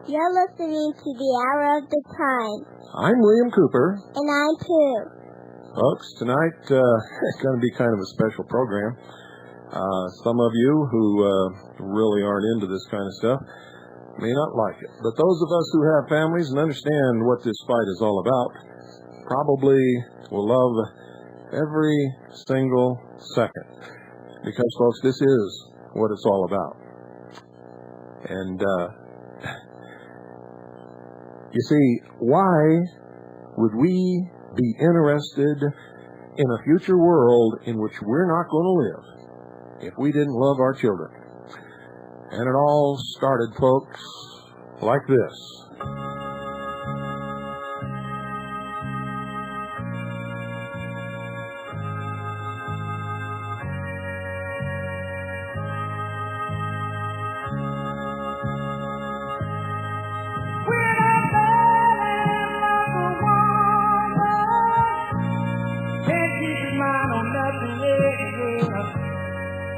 You're listening to the Hour of the Time. I'm William Cooper. And I'm Pooh. Folks, tonight it's going to be kind of a special program. Some of you who really aren't into this kind of stuff may not like it. But those of us who have families and understand what this fight is all about probably will love every single second. Because, folks, this is what it's all about. And you see, why would we be interested in a future world in which we're not going to live if we didn't love our children? And it all started, folks, like this.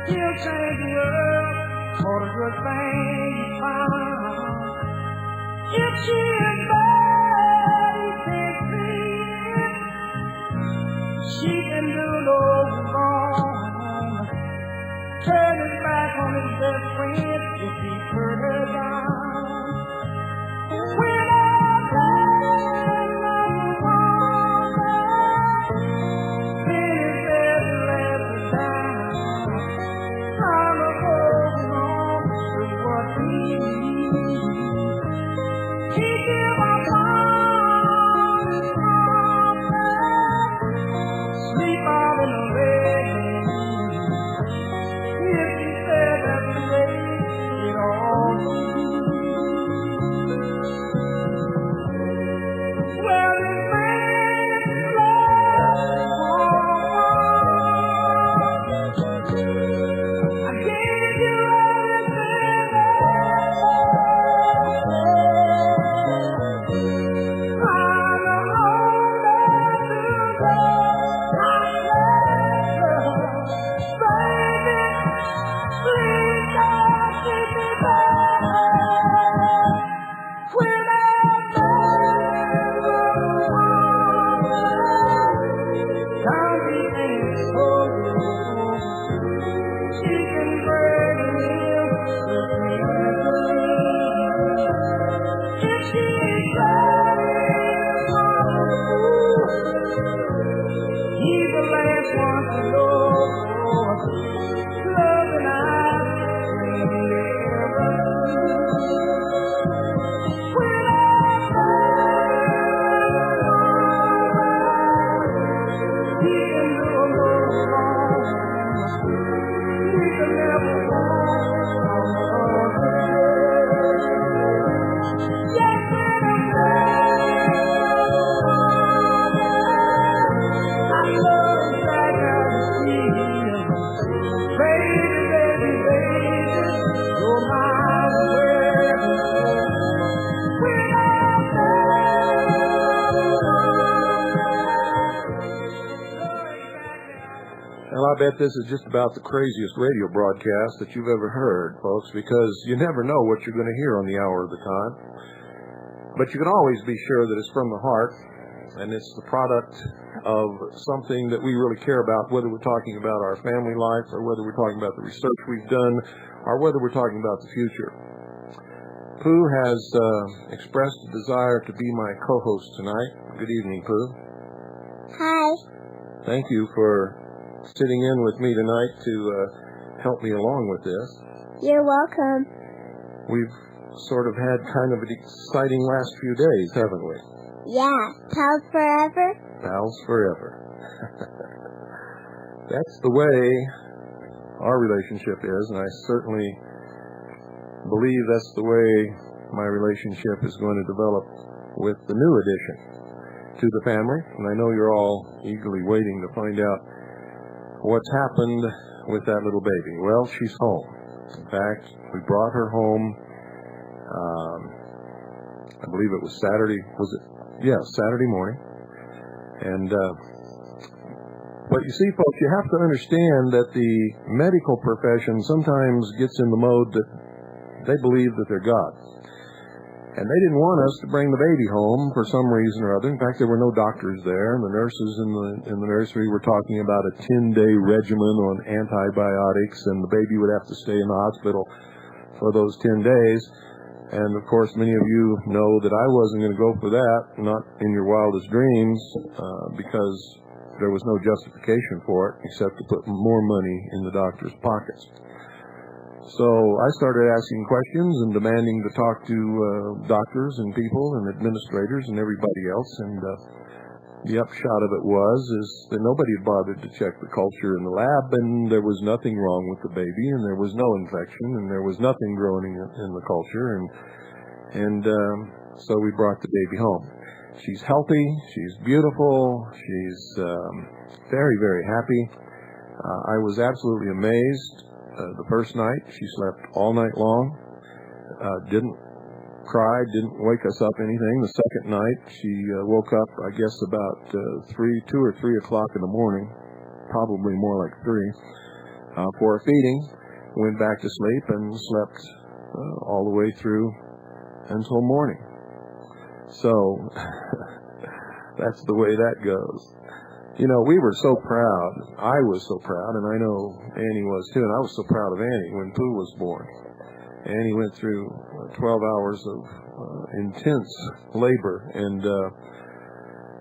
He'll change the world for the good thing he found. If she is bad, he can't see it. She can do no wrong. Turn his back on his best friend if he hurt her down. When I'm bad, then his bed let her down. I bet this is just about the craziest radio broadcast that you've ever heard, folks, because you never know what you're going to hear on the Hour of the Time. But you can always be sure that it's from the heart, and it's the product of something that we really care about, whether we're talking about our family life, or whether we're talking about the research we've done, or whether we're talking about the future. Pooh has expressed a desire to be my co-host tonight. Good evening, Pooh. Hi. Thank you for sitting in with me tonight to help me along with this. You're welcome. We've sort of had kind of an exciting last few days, haven't we? Yeah. Pals forever? Pals forever. That's the way our relationship is, and I certainly believe that's the way my relationship is going to develop with the new addition to the family. And I know you're all eagerly waiting to find out what's happened with that little baby. Well, she's home. In fact, we brought her home, I believe it was Saturday, was it? Yeah, Saturday morning. And but you see, folks, you have to understand that the medical profession sometimes gets in the mode that they believe that they're God. And they didn't want us to bring the baby home for some reason or other. In fact, there were no doctors there, and the nurses in the nursery were talking about a 10-day regimen on antibiotics, and the baby would have to stay in the hospital for those 10 days. And, of course, many of you know that I wasn't going to go for that, not in your wildest dreams, because there was no justification for it except to put more money in the doctor's pockets. So I started asking questions and demanding to talk to doctors and people and administrators and everybody else. And the upshot of it was that nobody had bothered to check the culture in the lab, and there was nothing wrong with the baby, and there was no infection, and there was nothing growing in the culture. And so we brought the baby home. She's healthy. She's beautiful. She's very, very happy. I was absolutely amazed. The first night, she slept all night long, didn't cry, didn't wake us up anything. The second night, she woke up, I guess, about 2 or 3 o'clock in the morning, probably more like 3, for a feeding, went back to sleep and slept all the way through until morning. So, that's the way that goes. You know, we were so proud. I was so proud, and I know Annie was too, and I was so proud of Annie when Pooh was born. Annie went through 12 hours of intense labor, and,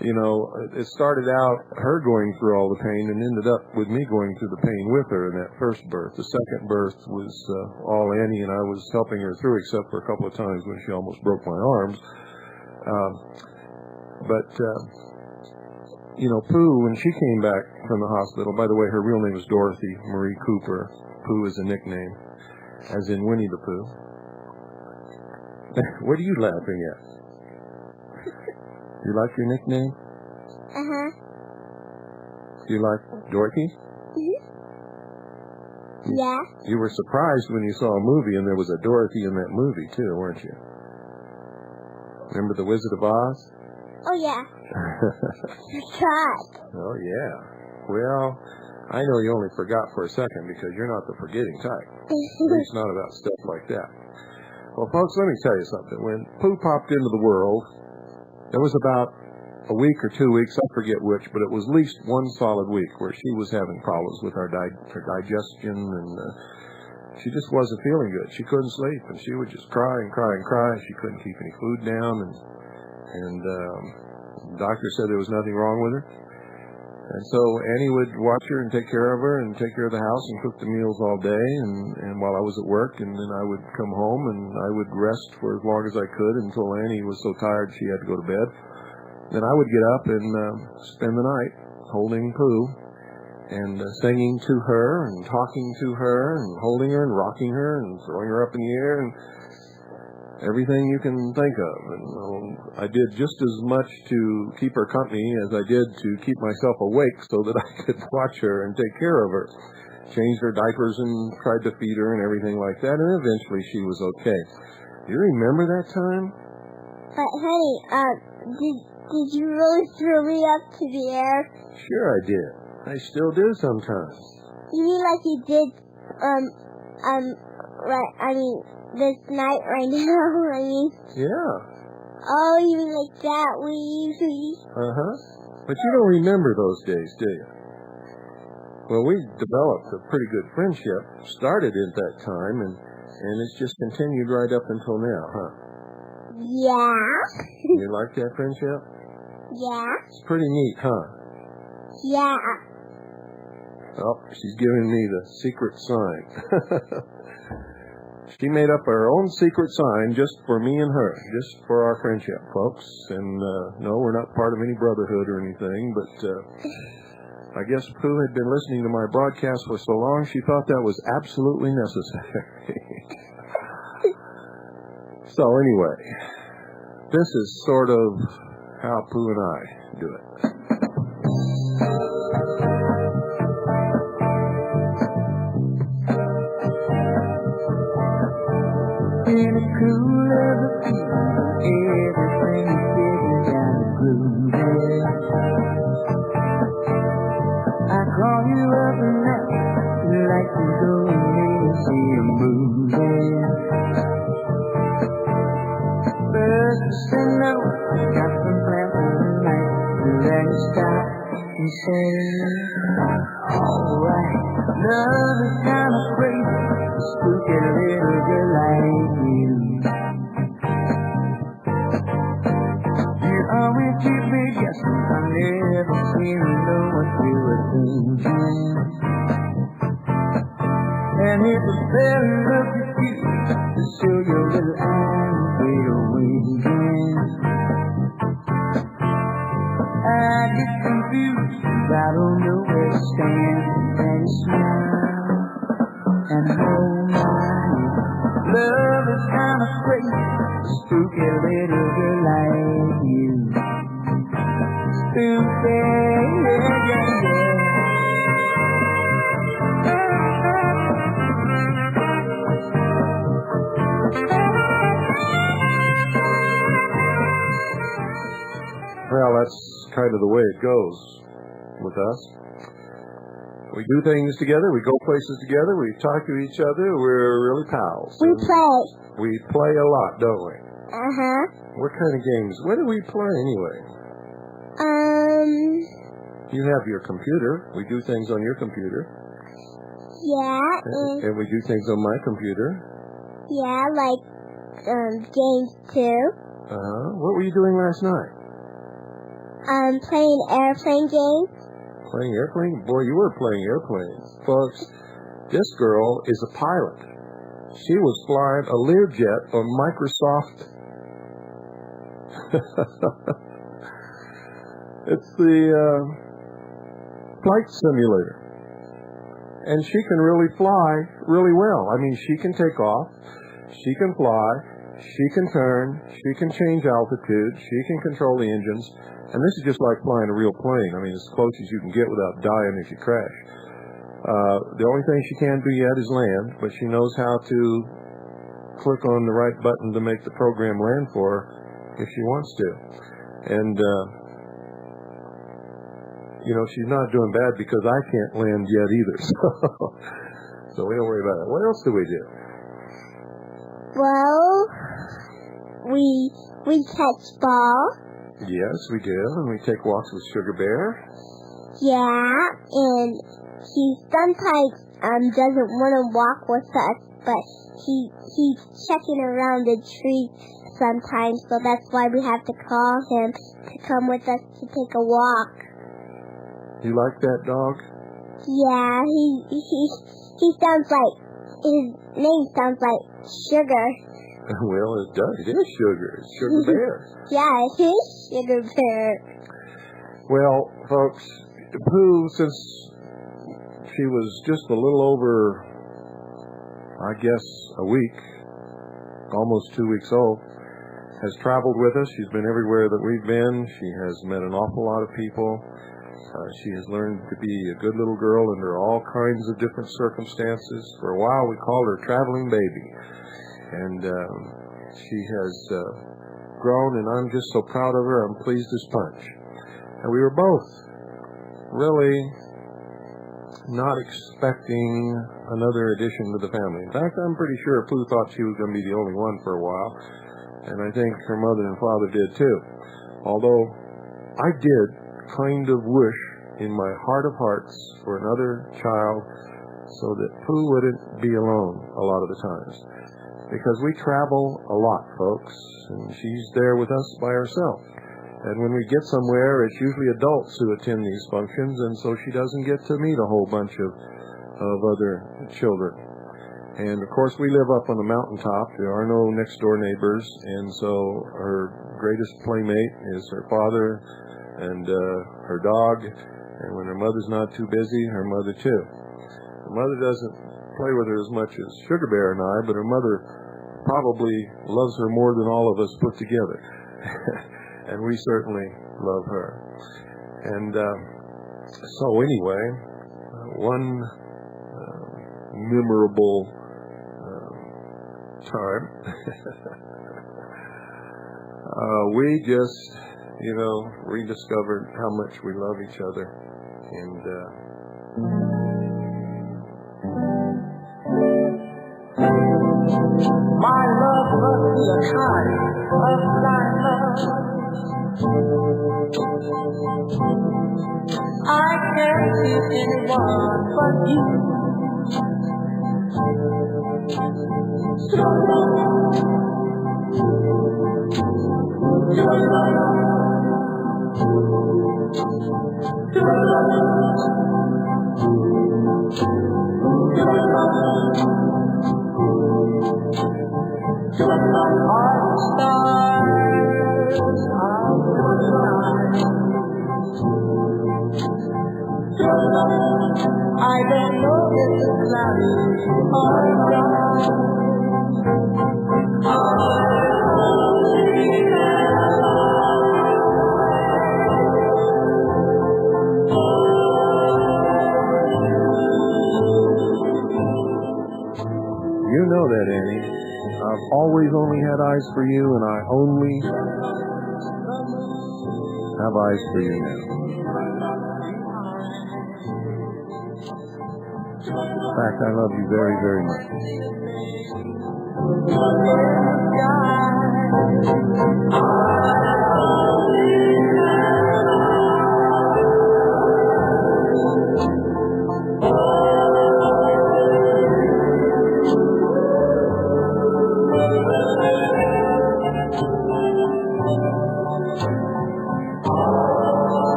you know, it started out her going through all the pain and ended up with me going through the pain with her in that first birth. The second birth was all Annie, and I was helping her through, except for a couple of times when she almost broke my arms. You know, Pooh, when she came back from the hospital, by the way, her real name is Dorothy Marie Cooper. Pooh is a nickname, as in Winnie the Pooh. What are you laughing at? You like your nickname? Uh-huh. You like Dorothy? Mm-hmm. Yeah. You were surprised when you saw a movie and there was a Dorothy in that movie, too, weren't you? Remember The Wizard of Oz? Oh, yeah. Forgot. Oh, yeah. Well, I know you only forgot for a second because you're not the forgetting type. At least not about stuff like that. Well, folks, let me tell you something. When Pooh popped into the world, there was about a week or 2 weeks, I forget which, but it was at least one solid week where she was having problems with her digestion, and she just wasn't feeling good. She couldn't sleep, and she would just cry and cry and cry. She couldn't keep any food down, and the doctor said there was nothing wrong with her. And so Annie would watch her and take care of her and take care of the house and cook the meals all day, and while I was at work, and then I would come home and I would rest for as long as I could until Annie was so tired she had to go to bed. Then I would get up and spend the night holding Pooh and singing to her and talking to her and holding her and rocking her and throwing her up in the air and everything you can think of. And I did just as much to keep her company as I did to keep myself awake so that I could watch her and take care of her. Changed her diapers and tried to feed her and everything like that, and eventually she was okay. Do you remember that time? But, honey, did you really throw me up to the air? Sure I did. I still do sometimes. You mean like you did, this night right now? Yeah. Oh, you mean like that, wee. Uh-huh. But you don't remember those days, do you? Well, we developed a pretty good friendship, started at that time, and it's just continued right up until now, huh? Yeah. You like that friendship? Yeah. It's pretty neat, huh? Yeah. Oh, she's giving me the secret sign. She made up her own secret sign just for me and her, just for our friendship, folks. And no, we're not part of any brotherhood or anything, but I guess Pooh had been listening to my broadcast for so long, she thought that was absolutely necessary. So anyway, this is sort of how Pooh and I do it. In a cool of the evening, everything is getting down and groovy. I call you up and night, like to go and see a movie. But you say no, got some plans for the night. Then you stop and say, alright, love is kind of crazy, spooky little girl like you. You always keep me guessing, I never seem to know what you were thinking. And if a fella looked at you, to show your little eyes they are winking. I get confused, I don't know where to stand. And you smile and hold my hand. Love is kind of crazy, spooky little girl like you. Spooky, yeah, yeah, yeah. Well, that's kind of the way it goes with us. We do things together, we go places together, we talk to each other, we're really pals. We play. We play a lot, don't we? Uh-huh. What kind of games? What do we play anyway? You have your computer. We do things on your computer. Yeah. And we do things on my computer. Yeah, like, games too. What were you doing last night? Playing airplane games. Playing airplane? Boy, you were playing airplanes. Folks, this girl is a pilot. She was flying a Learjet on Microsoft. It's the flight simulator. And she can really fly really well. I mean, she can take off, she can fly, she can turn, she can change altitude, she can control the engines. And this is just like flying a real plane. I mean, as close as you can get without dying if you crash. The only thing she can't do yet is land, but she knows how to click on the right button to make the program land for her if she wants to. And, you know, she's not doing bad because I can't land yet either. So we don't worry about it. What else do we do? Well, we catch ball. Yes, we do. And we take walks with Sugar Bear. Yeah, and he sometimes doesn't want to walk with us, but he's checking around the tree sometimes, so that's why we have to call him to come with us to take a walk. You like that dog? Yeah, he sounds like, his name sounds like Sugar. Well, it does. It is Sugar. It's Sugar Bear. Yeah, it is Sugar Bear. Well, folks, Pooh, since she was just a little over, I guess, a week, almost 2 weeks old, has traveled with us. She's been everywhere that we've been. She has met an awful lot of people. She has learned to be a good little girl under all kinds of different circumstances. For a while, we called her Traveling Baby. And she has grown, and I'm just so proud of her. I'm pleased as punch. And we were both really not expecting another addition to the family. In fact, I'm pretty sure Pooh thought she was going to be the only one for a while. And I think her mother and father did too. Although I did kind of wish in my heart of hearts for another child so that Pooh wouldn't be alone a lot of the times. Because we travel a lot, folks, and she's there with us by herself. And when we get somewhere, it's usually adults who attend these functions, and so she doesn't get to meet a whole bunch of other children. And, of course, we live up on the mountaintop. There are no next-door neighbors, and so her greatest playmate is her father and her dog. And when her mother's not too busy, her mother, too. Her mother doesn't play with her as much as Sugar Bear and I, but her mother probably loves her more than all of us put together. And we certainly love her. And so anyway, one memorable time, we just, rediscovered how much we love each other. And my love must be a kind of blind love. I can't see anyone but you. I don't know if it's cloudy or dry. You know that, Annie. I've always only had eyes for you, and I only have eyes for you now. In fact, I love you very, very much.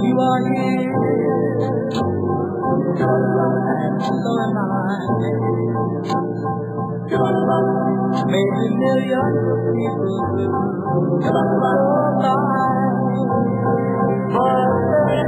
You are here, and so am I. Maybe millions of people go by, but they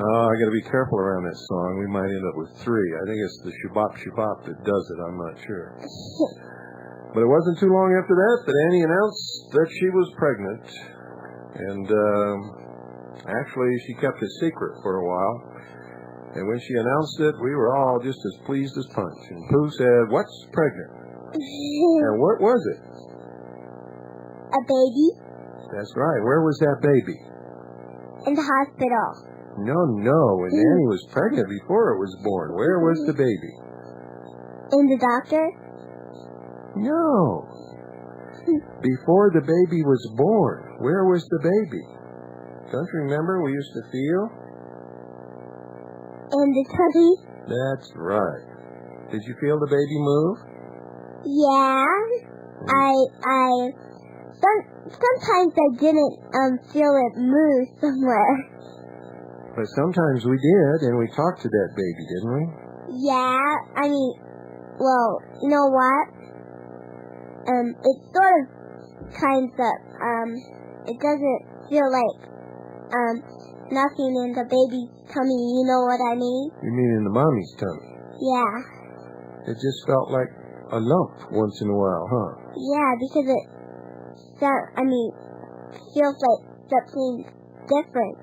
I got to be careful around that song. We might end up with three. I think it's the Shabop Shabop that does it. I'm not sure. But it wasn't too long after that Annie announced that she was pregnant. And actually, she kept it secret for a while. And when she announced it, we were all just as pleased as punch. And Pooh said, "What's pregnant?" And what was it? A baby. That's right. Where was that baby? In the hospital. No. And Annie was pregnant before it was born. Where was the baby? In the doctor? No. Before the baby was born, where was the baby? Don't you remember we used to feel? In the tummy? That's right. Did you feel the baby move? Yeah. Sometimes I didn't feel it move somewhere. But sometimes we did, and we talked to that baby, didn't we? Yeah, I mean, well, you know what? It sort of it doesn't feel like, nothing in the baby's tummy, you know what I mean? You mean in the mommy's tummy? Yeah. It just felt like a lump once in a while, huh? Yeah, because feels like something different.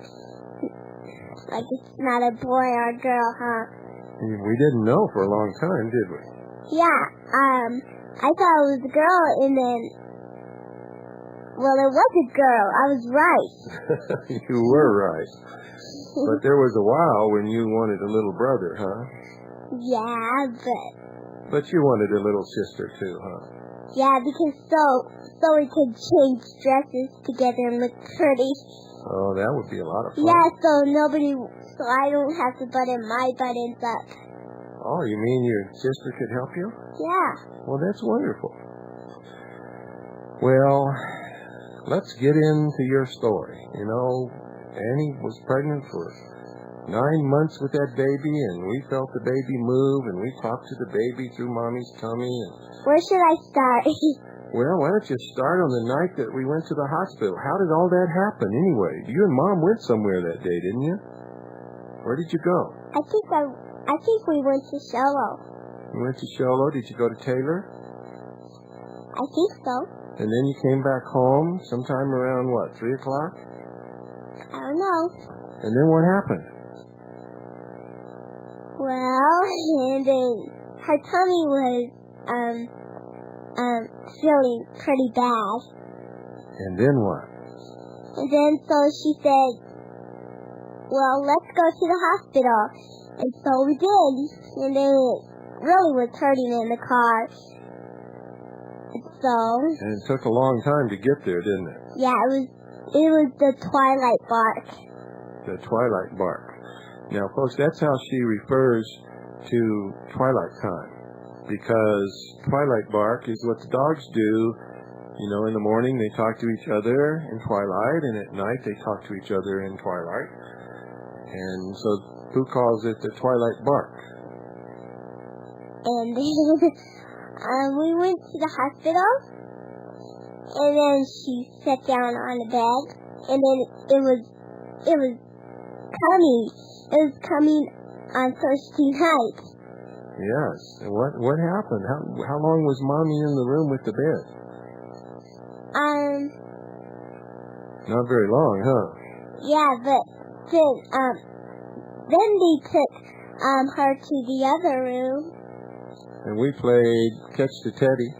Like it's not a boy or a girl, huh? We didn't know for a long time, did we? Yeah, I thought it was a girl, and then, well, it was a girl. I was right. You were right. But there was a while when you wanted a little brother, huh? Yeah, But you wanted a little sister, too, huh? Yeah, because so we could change dresses together and look pretty. Oh, that would be a lot of fun. Yeah, so I don't have to button my buttons up. Oh, you mean your sister could help you? Yeah. Well, that's wonderful. Well, let's get into your story. You know, Annie was pregnant for 9 months with that baby, and we felt the baby move, and we talked to the baby through Mommy's tummy. And where should I start? Well, why don't you start on the night that we went to the hospital? How did all that happen anyway? You and Mom went somewhere that day, didn't you? Where did you go? I think we went to Sholo. You went to Sholo? Did you go to Taylor? I think so. And then you came back home sometime around, 3 o'clock? I don't know. And then what happened? Well, and then her tummy was, feeling pretty bad. And then what? And then so she said, well, let's go to the hospital. And so we did. And then it really was hurting in the car. And it took a long time to get there, didn't it? Yeah, it was the twilight bark. The twilight bark. Now, folks, that's how she refers to twilight time. Because twilight bark is what the dogs do. You know, in the morning they talk to each other in twilight, and at night they talk to each other in twilight. And so Pooh calls it the twilight bark. And then we went to the hospital, and then she sat down on the bed, and then it was coming. It was coming on Thursday night. Yes. And what happened? How long was Mommy in the room with the bed? Not very long, huh? Yeah, but then they took her to the other room. And we played Catch the Teddy.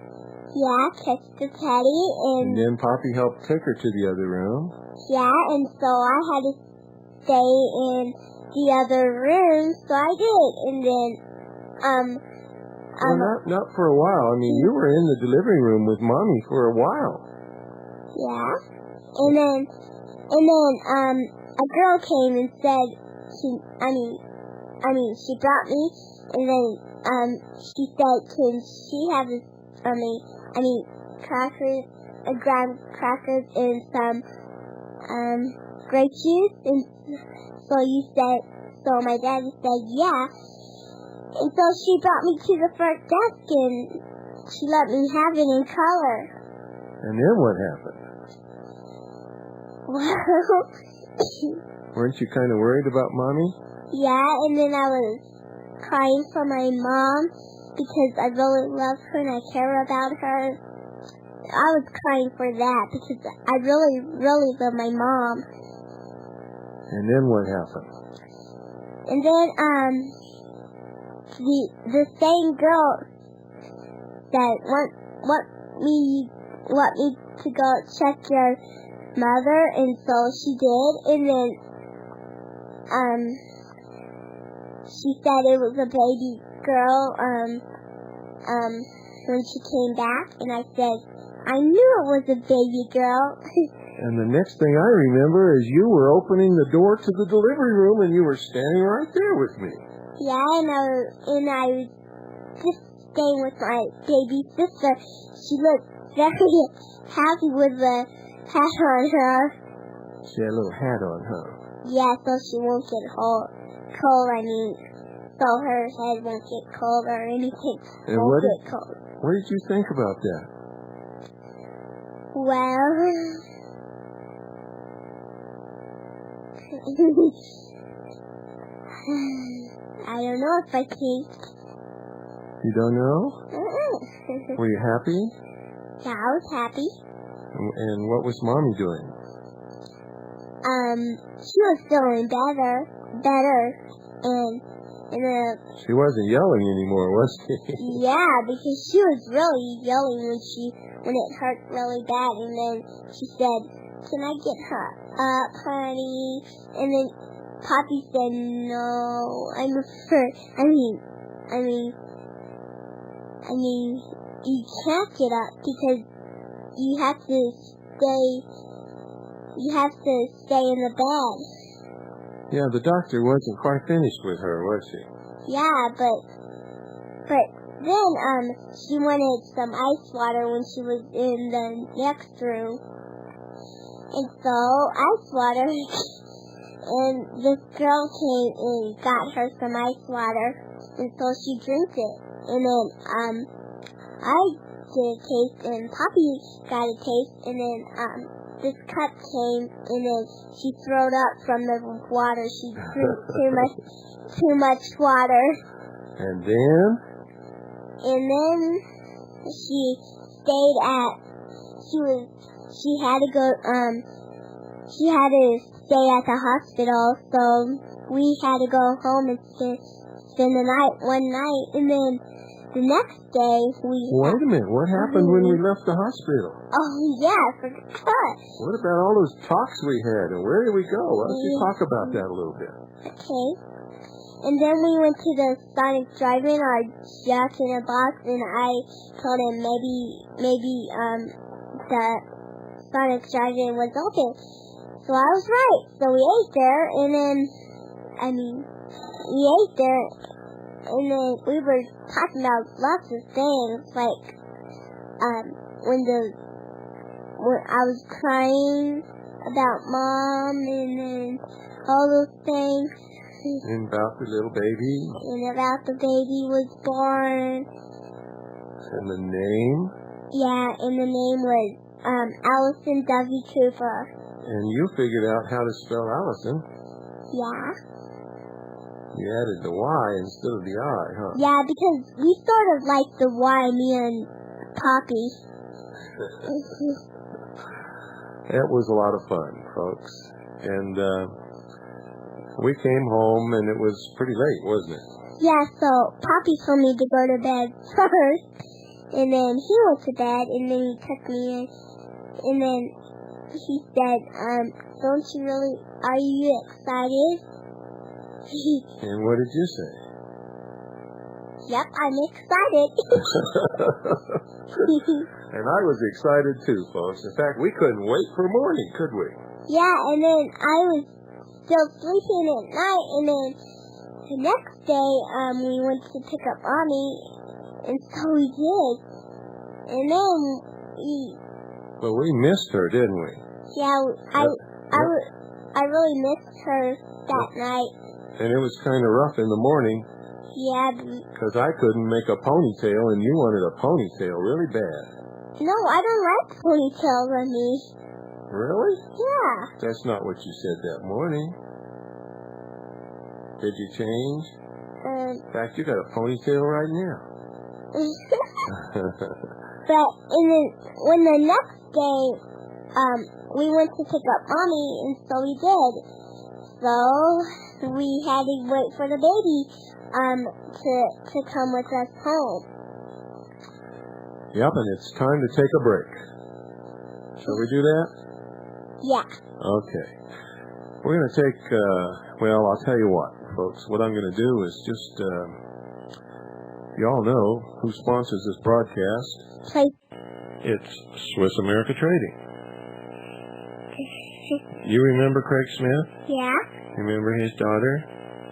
Yeah, Catch the Teddy, and then Poppy helped take her to the other room. Yeah, and so I had to stay in the other room, so I did. And then well, not for a while. I mean, you were in the delivery room with Mommy for a while. Yeah. And then a girl came and said she brought me, and then she said, can she have this crackers, graham crackers and some grape juice? And so my daddy said yeah. And so she brought me to the front desk, and she let me have it in color. And then what happened? Well, weren't you kind of worried about Mommy? Yeah, and then I was crying for my mom because I really love her and I care about her. I was crying for that because I really, really love my mom. And then what happened? And then, the same girl that want me to go check your mother, and so she did, and then she said it was a baby girl when she came back, and I said I knew it was a baby girl. And the next thing I remember is you were opening the door to the delivery room, and you were standing right there with me. Yeah, and I was just staying with my baby sister. She looked very happy with the hat on her. She had a little hat on, huh? Yeah, so she won't get cold. so her head won't get cold or anything And won't get cold. What did you think about that? Well, I don't know if I can. You don't know? Were you happy? Yeah, I was happy. And what was Mommy doing? She was feeling better, and She wasn't yelling anymore, was she? yeah, because she was really yelling when it hurt really bad, and then she said, "Can I get her up, honey?" And then Poppy said, "No, I'm hurt. I mean, you can't get up because you have to stay in the bed." Yeah, the doctor wasn't quite finished with her, was she? Yeah, but then she wanted some ice water when she was in the next room, and so ice water. And this girl came and got her some ice water, and so she drank it. And then I did a taste, and Poppy got a taste, and then this cup came, and then she threw up from the water. She drank too much water. And then? And then she stayed she had to stay at the hospital, so we had to go home and spend the night, one night, and then the next day Wait a minute, what happened when we left the hospital? Oh, yeah, I forgot. What about all those talks we had, and where did we go? Why don't you talk about that a little bit? Okay. And then we went to the Sonic Drive-In, our Jack in a Box, and I told him maybe the Sonic Drive-In was open. So I was right. So we ate there, and then, we ate there, and then we were talking about lots of things, like, when I was crying about Mom, and then all those things. And about the little baby. And about the baby was born. And the name? Yeah, and the name was Allyson Cooper. And you figured out how to spell Allyson. Yeah. You added the Y instead of the I, huh? Yeah, because we sort of like the Y, me and Poppy. That was a lot of fun, folks. And we came home, and it was pretty late, wasn't it? Yeah, so Poppy told me to go to bed first, and then he went to bed, and then he took me in, and then he said, are you excited? And what did you say? Yep, I'm excited. And I was excited too, folks. In fact, we couldn't wait for morning, could we? Yeah, and then I was still sleeping at night, and then the next day, we went to pick up Mommy, and so we did. And then Well, we missed her, didn't we? Yeah, I really missed her that night. And it was kind of rough in the morning. Yeah. Because I couldn't make a ponytail, and you wanted a ponytail really bad. No, I don't like ponytails on me. Really? Yeah. That's not what you said that morning. Did you change? In fact, you got a ponytail right now. But when the next day, we went to pick up Mommy, and so we did. So we had to wait for the baby to come with us home. Yep, and it's time to take a break. Shall we do that? Yeah. Okay. We're going to take, I'll tell you what, folks. What I'm going to do is just, you all know who sponsors this broadcast. It's Swiss America Trading. You remember Craig Smith? Yeah. Remember his daughter?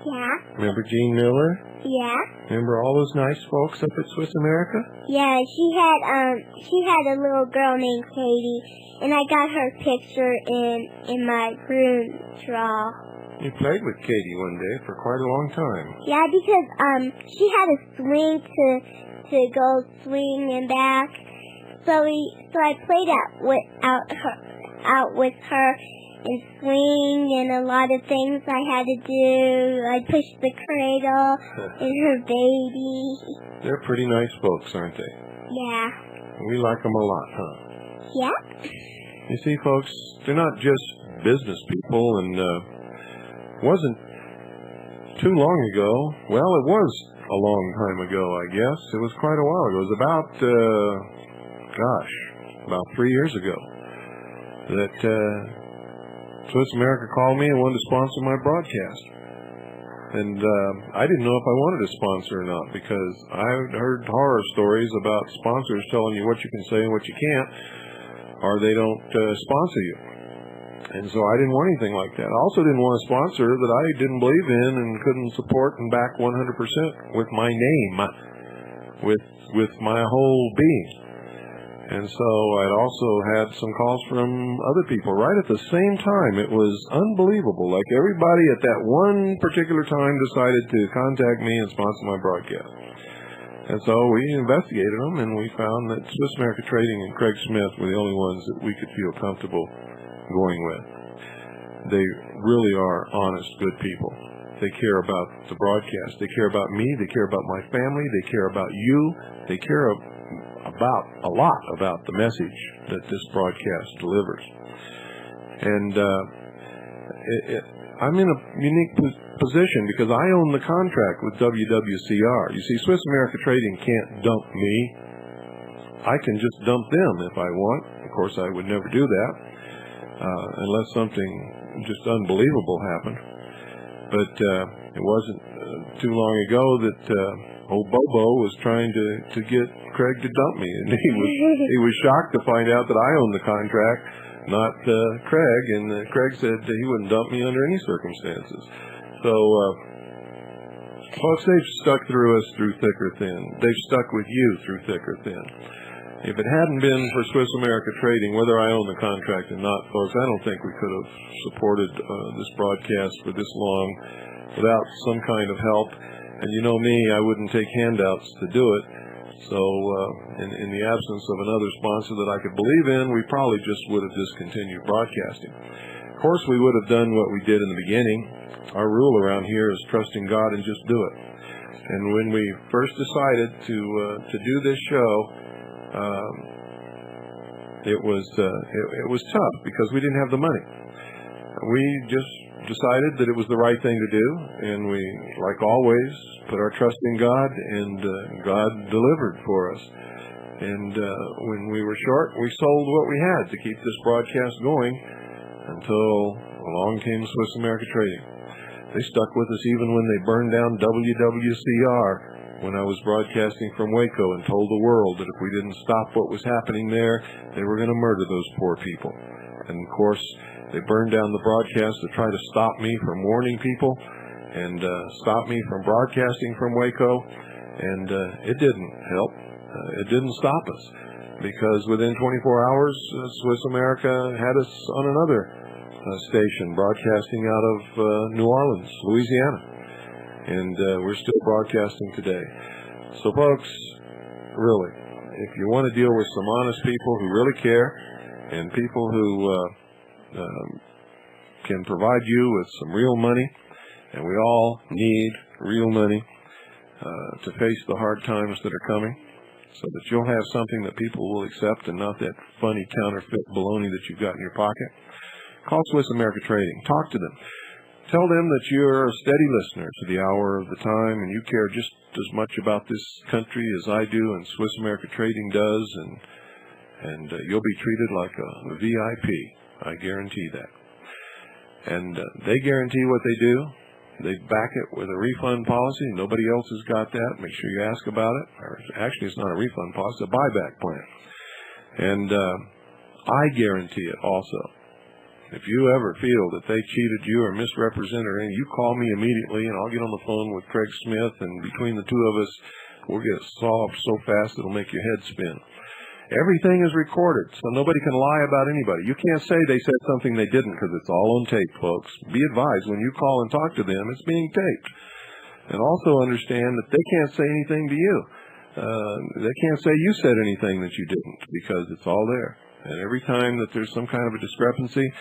Yeah. Remember Jean Miller? Yeah. Remember all those nice folks up at Swiss America? Yeah, she had a little girl named Katie, and I got her picture in my room drawer. You played with Katie one day for quite a long time. Yeah, because she had a swing to go swing and back. So I played out with her and swing and a lot of things I had to do. I pushed the cradle and her baby. They're pretty nice folks, aren't they? Yeah. We like them a lot, huh? Yeah. You see, folks, they're not just business people, and wasn't too long ago. Well, it was a long time ago, I guess. It was quite a while ago. It was about 3 years ago that Swiss America called me and wanted to sponsor my broadcast. And I didn't know if I wanted a sponsor or not, because I heard horror stories about sponsors telling you what you can say and what you can't, or they don't sponsor you. And so I didn't want anything like that. I also didn't want a sponsor that I didn't believe in and couldn't support and back 100% with my name, with my whole being. And so I'd also had some calls from other people right at the same time. It was unbelievable. Like everybody at that one particular time decided to contact me and sponsor my broadcast. And so we investigated them, and we found that Swiss America Trading and Craig Smith were the only ones that we could feel comfortable going with. They really are honest, good people. They care about the broadcast. They care about me. They care about my family. They care about you. They care about a lot about the message that this broadcast delivers. And I'm in a unique position because I own the contract with WWCR. You see, Swiss America Trading can't dump me. I can just dump them if I want. Of course, I would never do that unless something just unbelievable happened. But it wasn't too long ago that old Bobo was trying to get Craig to dump me, and he was shocked to find out that I owned the contract, not Craig. And Craig said that he wouldn't dump me under any circumstances. So, folks, they've stuck through us through thick or thin. They've stuck with you through thick or thin. If it hadn't been for Swiss America Trading, whether I own the contract or not, folks, I don't think we could have supported this broadcast for this long without some kind of help. And you know me, I wouldn't take handouts to do it. So in the absence of another sponsor that I could believe in, we probably just would have discontinued broadcasting. Of course, we would have done what we did in the beginning. Our rule around here is trusting God and just do it. And when we first decided to do this show, it was tough because we didn't have the money. We just decided that it was the right thing to do, and we, like always, put our trust in God, and God delivered for us. And when we were short, we sold what we had to keep this broadcast going until along came Swiss America Trading. They stuck with us even when they burned down WWCR when I was broadcasting from Waco and told the world that if we didn't stop what was happening there, they were going to murder those poor people. And, of course, they burned down the broadcast to try to stop me from warning people and stop me from broadcasting from Waco, and it didn't help. It didn't stop us, because within 24 hours, Swiss America had us on another station broadcasting out of New Orleans, Louisiana, and we're still broadcasting today. So, folks, really, if you want to deal with some honest people who really care and people who can provide you with some real money, and we all need real money to face the hard times that are coming, so that you'll have something that people will accept and not that funny counterfeit baloney that you've got in your pocket. Call Swiss America Trading. Talk to them. Tell them that you're a steady listener to the hour of the time, and you care just as much about this country as I do and Swiss America Trading does, and you'll be treated like a VIP. I guarantee that. And they guarantee what they do. They back it with a refund policy. Nobody else has got that. Make sure you ask about it. Or actually, it's not a refund policy, it's a buyback plan. And I guarantee it also. If you ever feel that they cheated you or misrepresented anything, you call me immediately, and I'll get on the phone with Craig Smith, and between the two of us, we'll get it solved so fast it'll make your head spin. Everything is recorded, so nobody can lie about anybody. You can't say they said something they didn't because it's all on tape, folks. Be advised, when you call and talk to them, it's being taped. And also understand that they can't say anything to you. They can't say you said anything that you didn't because it's all there. And every time that there's some kind of a discrepancy,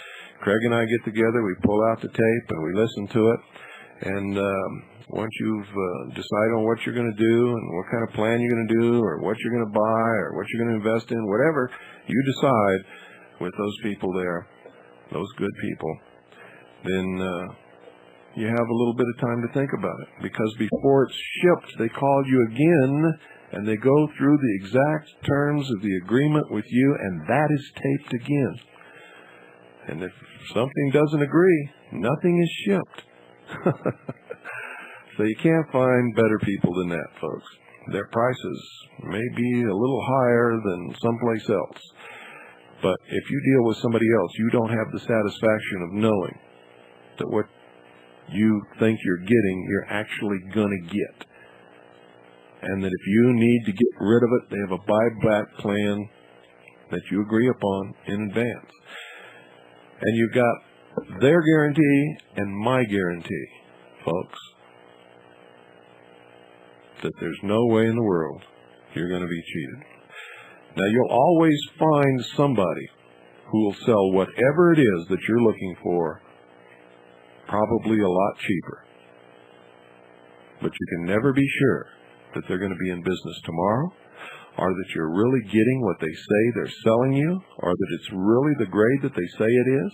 Craig and I get together, we pull out the tape and we listen to it. And once you've decided on what you're going to do and what kind of plan you're going to do or what you're going to buy or what you're going to invest in, whatever you decide with those people there, those good people, then you have a little bit of time to think about it. Because before it's shipped, they call you again and they go through the exact terms of the agreement with you, and that is taped again. And if something doesn't agree, nothing is shipped. So you can't find better people than that, folks. Their prices may be a little higher than someplace else. But if you deal with somebody else, you don't have the satisfaction of knowing that what you think you're getting, you're actually going to get. And that if you need to get rid of it, they have a buyback plan that you agree upon in advance. And you've got their guarantee and my guarantee, folks, that there's no way in the world you're going to be cheated. Now, you'll always find somebody who will sell whatever it is that you're looking for, probably a lot cheaper. But you can never be sure that they're going to be in business tomorrow, or that you're really getting what they say they're selling you, or that it's really the grade that they say it is.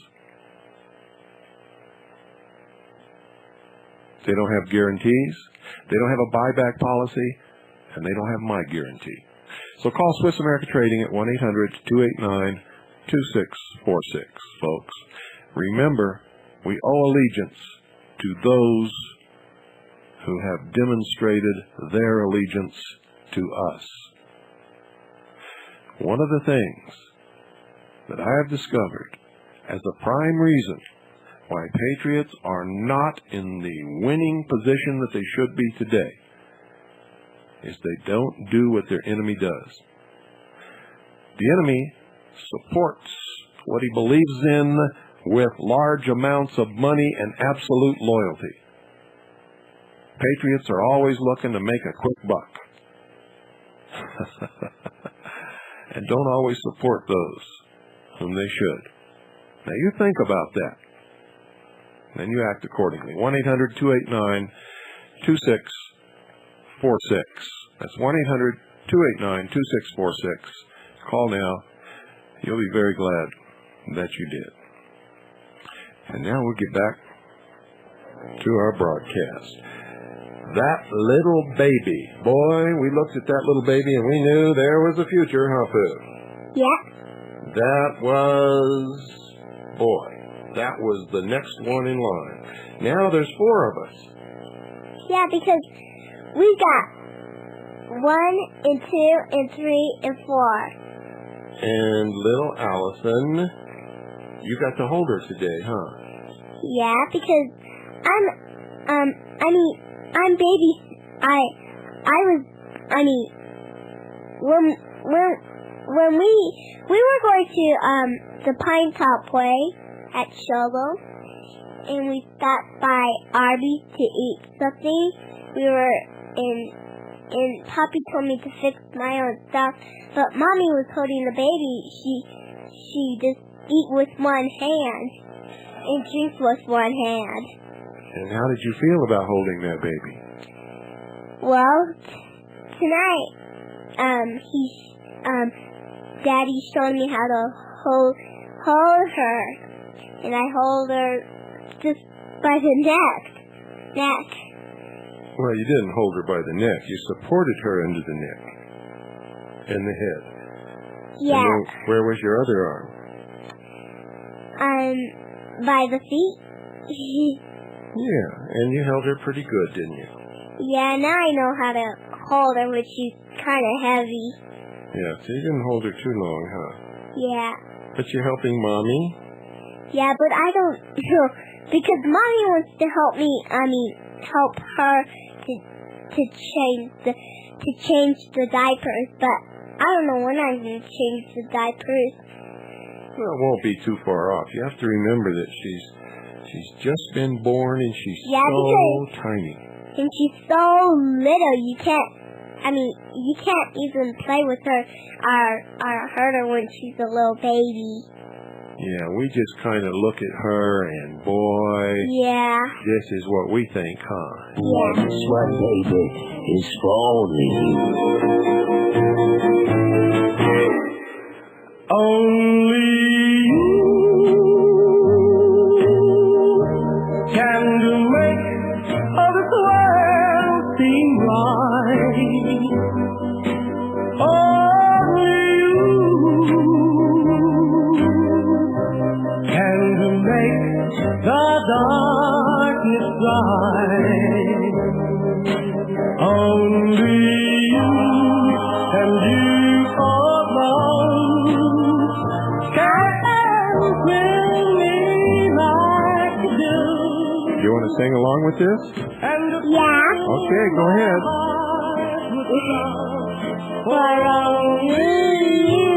They don't have guarantees, they don't have a buyback policy, and they don't have my guarantee. So call Swiss America Trading at 1-800-289-2646, folks. Remember, we owe allegiance to those who have demonstrated their allegiance to us. One of the things that I have discovered as a prime reason why patriots are not in the winning position that they should be today is they don't do what their enemy does. The enemy supports what he believes in with large amounts of money and absolute loyalty. Patriots are always looking to make a quick buck. And don't always support those whom they should. Now you think about that. Then you act accordingly. 1-800-289-2646. That's 1-800-289-2646. Call now. You'll be very glad that you did. And now we'll get back to our broadcast. That little baby. Boy, we looked at that little baby and we knew there was a future, huh, Pooh? Yeah. That was the next one in line. Now there's 4 of us. Yeah, because we got 1 and 2 and 3 and 4. And little Allyson, you got to hold her today, huh? Yeah, because I'm baby. When we were going to the Pine Top Way at Shogo, and we stopped by Arby's to eat something. We were and Poppy told me to fix my own stuff, but Mommy was holding the baby. She just eat with one hand and drink with one hand. And how did you feel about holding that baby? Well, tonight, Daddy showed me how to hold her, and I hold her just by the neck. Well, you didn't hold her by the neck. You supported her into the neck and the head. Yeah. And then, where was your other arm? By the feet. Yeah, and you held her pretty good, didn't you? Yeah, now I know how to hold her, which is kind of heavy. Yeah, so you didn't hold her too long, huh? Yeah. But you're helping Mommy? Yeah, but I don't know, because Mommy wants to help me, help her to change the diapers, but I don't know when I'm going to change the diapers. Well, it won't be too far off. You have to remember that she's just been born and she's so tiny. And she's so little, you can't even play with her or hurt her when she's a little baby. Yeah, we just kind of look at her and boy, yeah, this is what we think, huh? Yeah. That's what baby is for me. Only you can make this world seem right. Only you can make the darkness bright. Only you and you alone can bring me like you do. You want to sing along with this? Yeah. Okay, go ahead. For only you.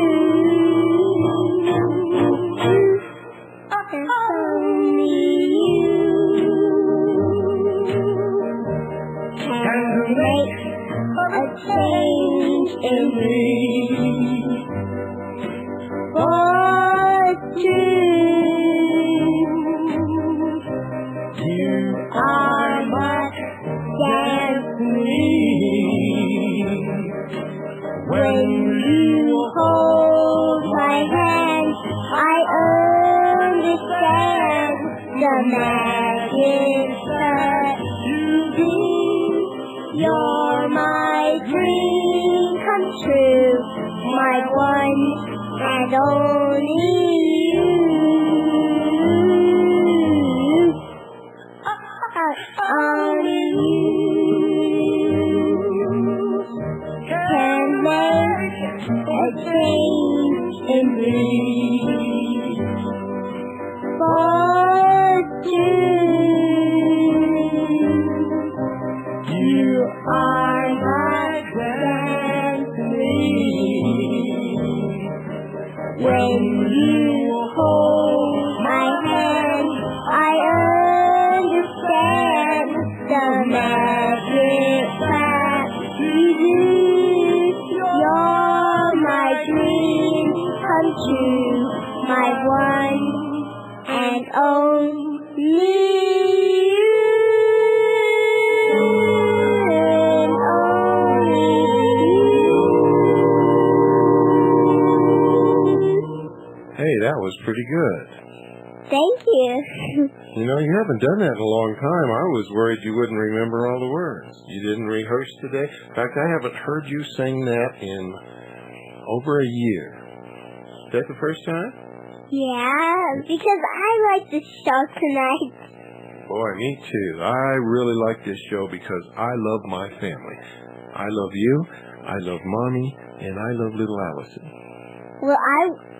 Only you can make a change in me. For true, you are much than me. When you hold my hand, I understand the magic that you do. You're my dream come true, my one and only you. Only you can make a change in me. For you are my family. When you hold my hand, I understand the magic that you do. You're my dream come true, my one and only you. And only you. Hey, that was pretty good. Thank you. You know, you haven't done that in a long time. I was worried you wouldn't remember all the words. You didn't rehearse today. In fact, I haven't heard you sing that in over a year. Is that the first time? Yeah, because I like the show tonight. Boy, me too. I really like this show because I love my family. I love you, I love Mommy, and I love little Allyson. Well,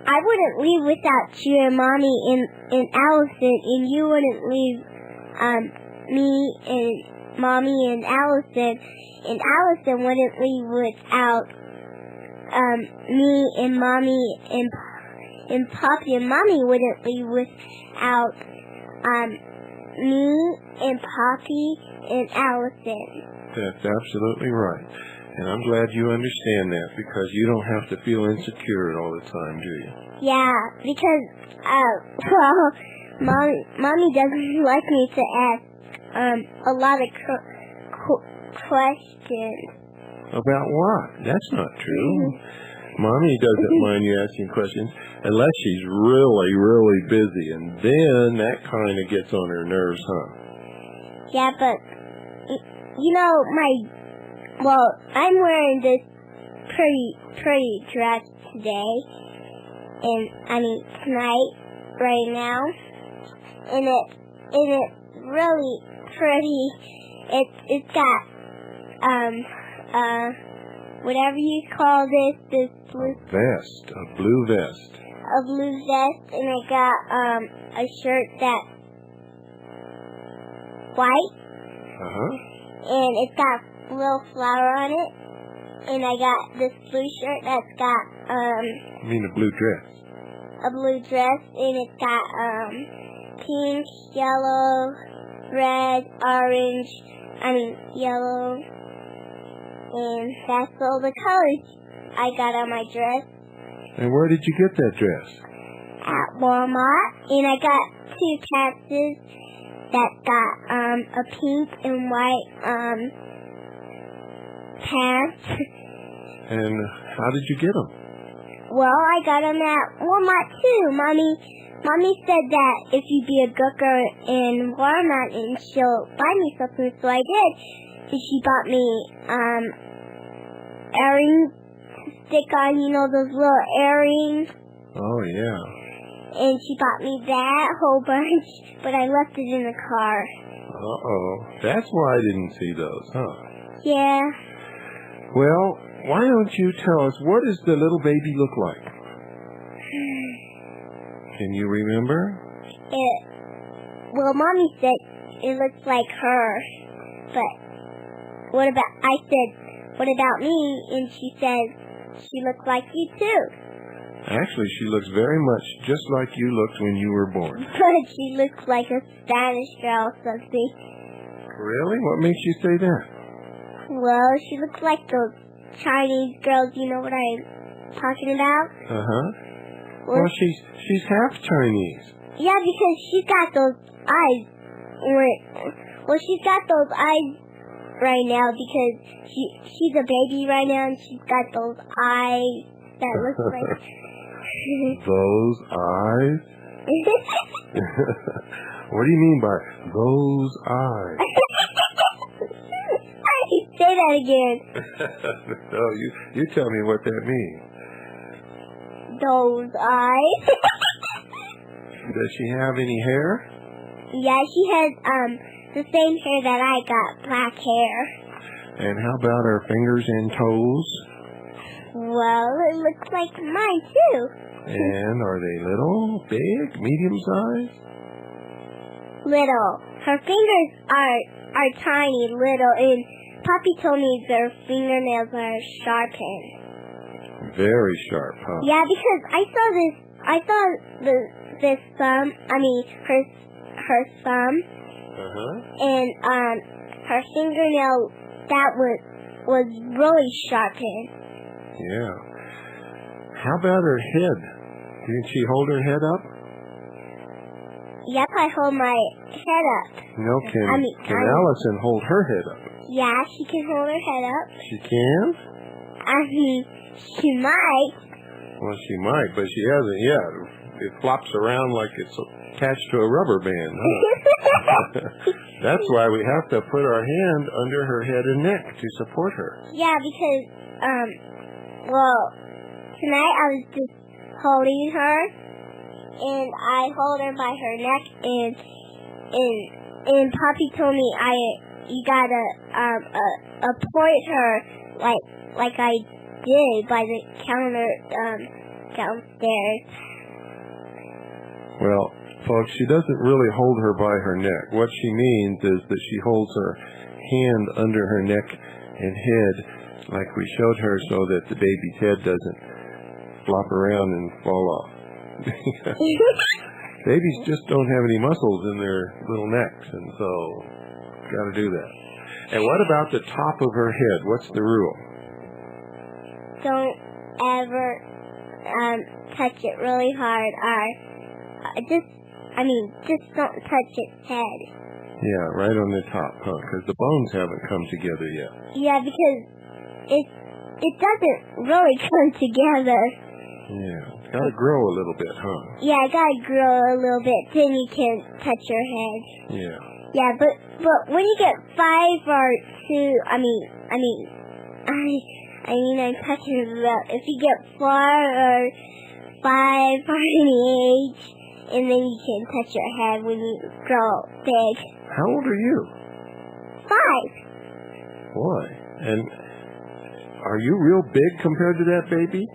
I wouldn't leave without you and Mommy and Allyson, and you wouldn't leave me and Mommy and Allyson Allison wouldn't leave without me and Mommy and Poppy and Mommy wouldn't leave without me and Poppy and Allison. That's absolutely right. And I'm glad you understand that because you don't have to feel insecure all the time, do you? Yeah, because Mommy doesn't like me to ask a lot of questions. About what? That's not true. Mommy doesn't mind you asking questions unless she's really, really busy, and then that kind of gets on her nerves, huh? Yeah, but you know, I'm wearing this pretty dress today, and tonight, right now, and it's really pretty. It's got whatever you call this blue vest, a blue vest. A blue vest, and I got a shirt that's white. Uh-huh. And it's got a little flower on it. And I got this blue shirt that's got, You mean a blue dress? a blue dress, and it's got, pink, yellow, red, orange, yellow, and that's all the colors I got on my dress. And where did you get that dress? At Walmart, and I got 2 patches that got, a pink and white, pants. And how did you get them? Well, I got them at Walmart too. Mommy said that if you be a good girl in Walmart and she'll buy me something, so I did. And she bought me earrings to stick on, those little earrings. Oh, yeah. And she bought me that whole bunch, but I left it in the car. Uh-oh. That's why I didn't see those, huh? Yeah. Well, why don't you tell us, what does the little baby look like? Can you remember? Well, Mommy said it looks like her, but what about me? And she said she looks like you too. Actually, she looks very much just like you looked when you were born. But she looks like a Spanish girl or something. Really? What makes you say that? Well, she looks like those Chinese girls, you know what I'm talking about? Uh-huh. Well, she's half Chinese. Yeah, because she's got those eyes. Well, she's got those eyes right now because she's a baby right now, and she's got those eyes that look like... Those eyes? What do you mean by those eyes? Say that again. No, you tell me what that means. Those eyes. Does she have any hair? Yeah, she has the same hair that I got, black hair. And how about her fingers and toes? Well, it looks like mine too. And are they little, big, medium size? Little. Her fingers are tiny, little, and Poppy told me their fingernails are sharpened. Very sharp, huh? Yeah, because I saw this thumb. Her thumb. And her fingernail that was really sharpened. Yeah. How about her head? Didn't she hold her head up? Yep, I hold my head up. No, can Allyson hold her head up? Yeah, she can hold her head up. She can? She might. Well, she might, but she hasn't yet. It flops around like it's attached to a rubber band, huh? That's why we have to put our hand under her head and neck to support her. Yeah, because, tonight I was just holding her, and I hold her by her neck, and Poppy told me you gotta, point her like I did by the counter, downstairs. Well, folks, she doesn't really hold her by her neck. What she means is that she holds her hand under her neck and head like we showed her so that the baby's head doesn't flop around and fall off. Babies just don't have any muscles in their little necks, and so got to do that. And what about the top of her head? What's the rule? Don't ever touch it really hard, just don't touch its head. Yeah, right on the top, huh? Because the bones haven't come together yet. Yeah, because it doesn't really come together. Yeah, it's got to grow a little bit, huh? Yeah, it gotta grow a little bit, then you can touch your head. Yeah. Yeah, but when you get 5 or 2, I'm talking about if you get 4 or 5 or any age, and then you can touch your head when you grow big. How old are you? 5. Boy, and are you real big compared to that baby?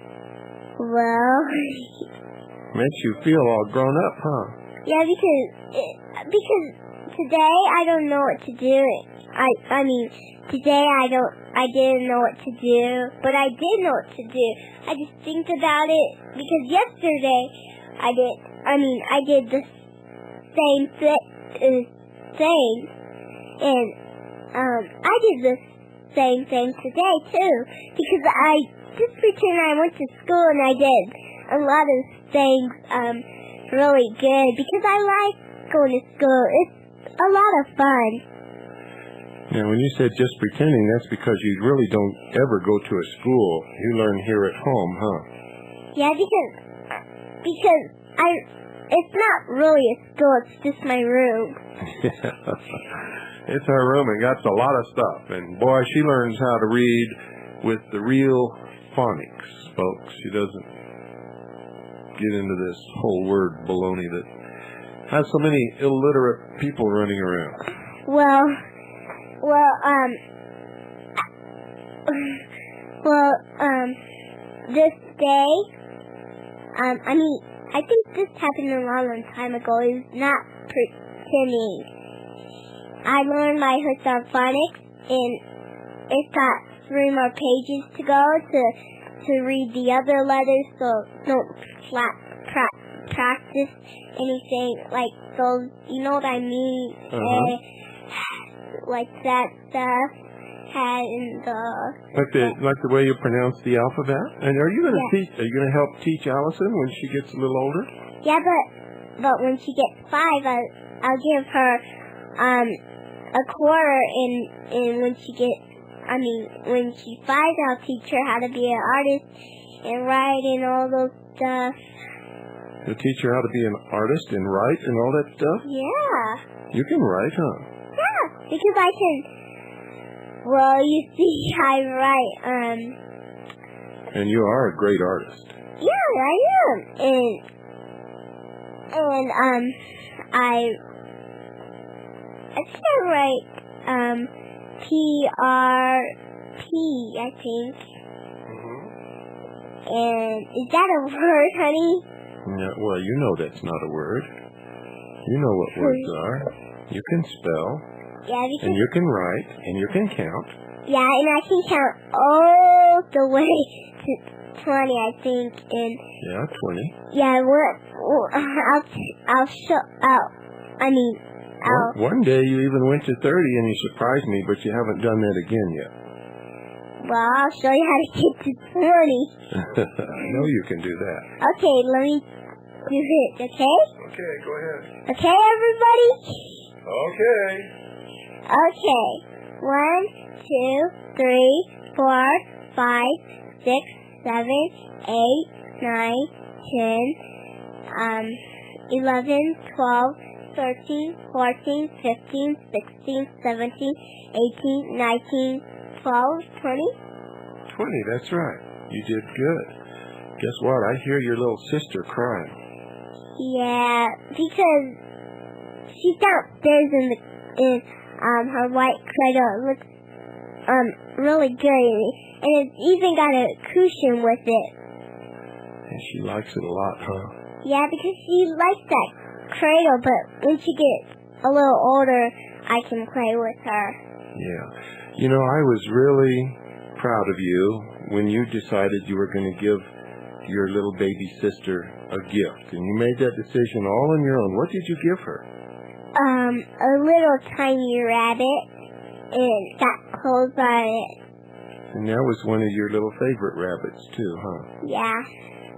Well, makes you feel all grown up, huh? Yeah, because today I don't know what to do. I mean, today I didn't know what to do, but I did know what to do. I just think about it because yesterday I did the same thing, and I did the same thing today too, because I just pretend I went to school and I did a lot of things really good because I like going to school. It's a lot of fun. Now, when you said just pretending, that's because you really don't ever go to a school. You learn here at home, huh? Yeah, because it's not really a school, it's just my room. It's her room, and got a lot of stuff. And boy, she learns how to read with the real phonics, folks. She doesn't get into this whole word baloney that has so many illiterate people running around. This day, I think this happened a long time ago. It's not pretending. I learned my hooks on phonics, and it's got 3 more pages to go to read the other letters, so don't practice anything like those, you know what I mean? Like that stuff. And like the way you pronounce the alphabet. And are you going to teach? Are you going to help teach Allyson when she gets a little older? Yeah, but when she gets 5, I'll give her a quarter, and when she's 5, I'll teach her how to be an artist and write and all those stuff. You'll teach her how to be an artist and write and all that stuff? Yeah. You can write, huh? Yeah, because I can. Well, you see, I write, And you are a great artist. Yeah, I am. And I think I write, PRP, I think. And is that a word, honey? Yeah, well, you know that's not a word. You know what words are. You can spell. Yeah, because... And you can write, and you can count. Yeah, and I can count all the way to 20, I think. And yeah, 20. Yeah, I'll show out. One day you even went to 30, and you surprised me, but you haven't done that again yet. Well, I'll show you how to get to 20. I know you can do that. Okay, let me do it, okay? Okay, go ahead. Okay, everybody? Okay. Okay. 1, 2, 3, 4, 5, 6, 7, 8, 9, 10, 11, 12, 13, 14, 15, 16, 17, 18, 19, 12, 20. 20, that's right. You did good. Guess what? I hear your little sister crying. Yeah, because she's downstairs in her white cradle. It looks really good, and it's even got a cushion with it. And she likes it a lot, huh? Yeah, because she likes that cradle, but when she gets a little older, I can play with her. Yeah. You know, I was really proud of you when you decided you were going to give your little baby sister a gift, and you made that decision all on your own. What did you give her? A little tiny rabbit, and got clothes on it. And that was one of your little favorite rabbits, too, huh? Yeah.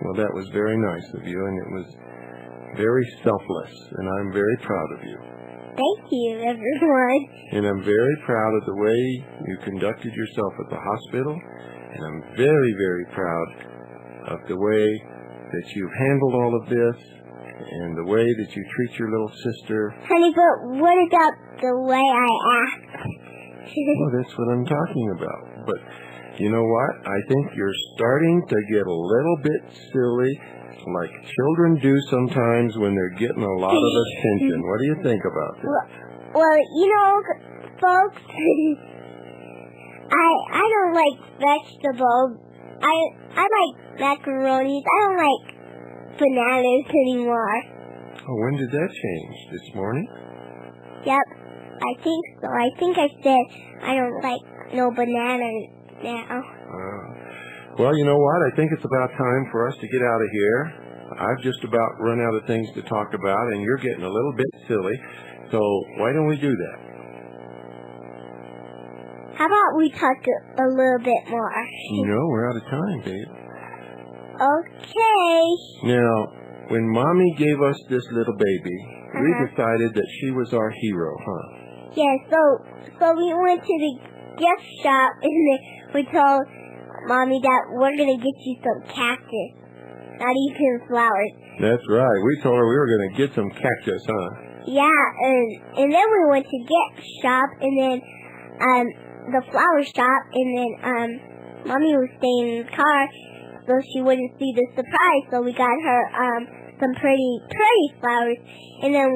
Well, that was very nice of you, and it was very selfless, and I'm very proud of you. Thank you, everyone. And I'm very proud of the way you conducted yourself at the hospital, and I'm very, very proud of the way that you've handled all of this, and the way that you treat your little sister. Honey, but what about the way I act? Well, that's what I'm talking about. But you know what? I think you're starting to get a little bit silly, like children do sometimes when they're getting a lot of attention. What do you think about that? Well, you know, folks, I don't like vegetables. I like macaronis. I don't like bananas anymore. Oh, when did that change? This morning? Yep. I I think so. I think I said I don't like no banana now. Well, you know what? I think it's about time for us to get out of here. I've just about run out of things to talk about, and you're getting a little bit silly. So why don't we do that? How about we talk a little bit more? No, we're out of time, babe. Okay. Now, when Mommy gave us this little baby, we decided that she was our hero, huh? Yeah, so we went to the gift shop, and then we told Mommy that we're going to get you some cactus, not even flowers. That's right. We told her we were going to get some cactus, huh? Yeah, and then we went to gift shop, and then the flower shop, and then Mommy was staying in the car so she wouldn't see the surprise, so we got her some pretty flowers, and then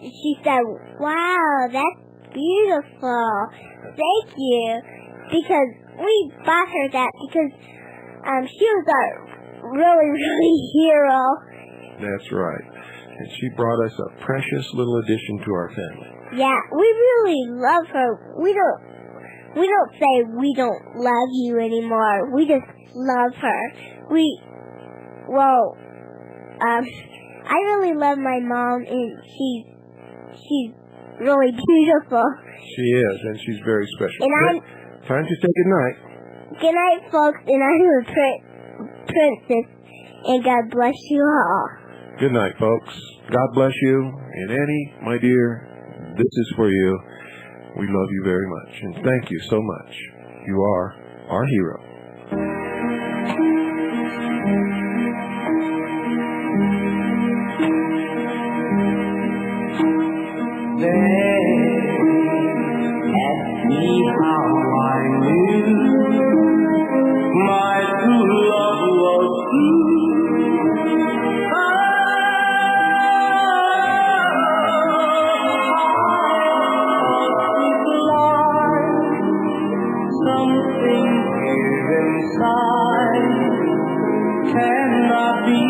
she said, "Wow, that's beautiful, thank you," because we bought her that because she was our really hero. That's right. And she brought us a precious little addition to our family. Yeah, we really love her. We don't say we don't love you anymore. We just love her. I really love my mom, and she's really beautiful. She is, and she's very special. And time to say good night. Good night, folks, and I'm a princess, and God bless you all. Good night, folks. God bless you. And Annie, my dear, this is for you. We love you very much, and thank you so much. You are our hero. They asked me how I knew my true love was true. Something here inside cannot be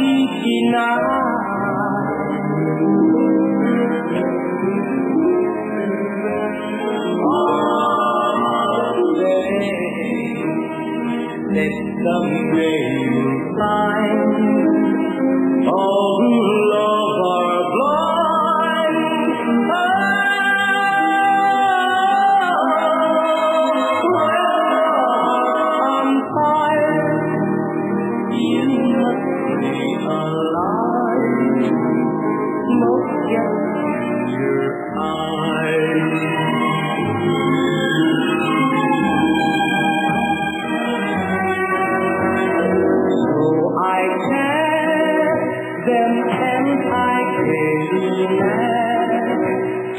denied. Someday you'll find all who love are blind. I'm tired. You must realize. Look at your eyes.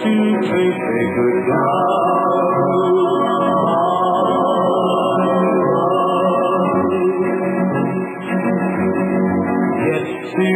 To say goodbye. Yes, to